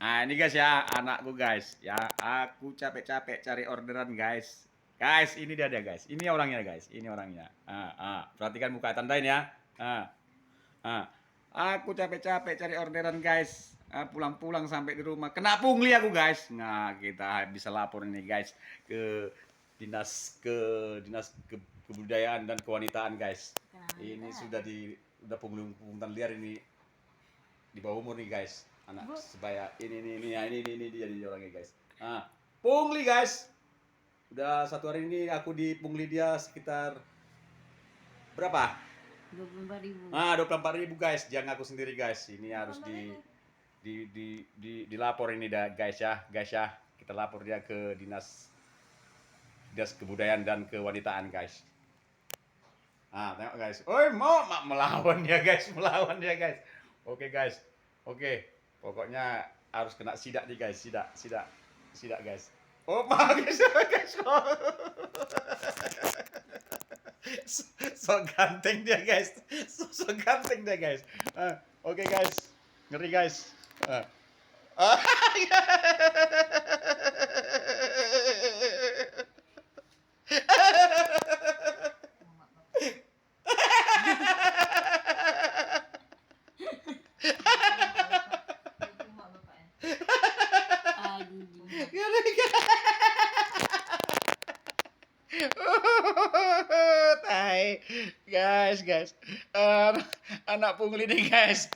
Nah, ini guys ya, anakku guys. Ya, aku capek-capek cari orderan guys. Guys, ini dia guys. Ini orangnya guys. Ini orangnya. Perhatikan muka tandain ya. Ah, ah. Aku capek-capek cari orderan guys. Pulang-pulang sampai di rumah kena pungli aku guys. Nah, kita bisa lapor ini guys ke dinas kebudayaan dan kewanitaan guys. Ini sudah pungutan liar ini di bawah umur nih guys, anak sebaya ini dia di orangnya guys. Pungli guys, udah 1 hari ini aku dipungli dia sekitar berapa? 24.000. 24.000 guys, jangan aku sendiri guys, ini harus dilapor ini dah guys ya, kita lapor dia ke dinas kebudayaan dan kewanitaan guys. Tengok guys, mau melawan dia guys, Oke guys, oke, pokoknya harus kena sidak nih guys, sidak guys. Guys, so ganteng dia guys, so ganteng dia guys. Oke guys, ngeri guys. Tai, guys, anak pungli nih guys.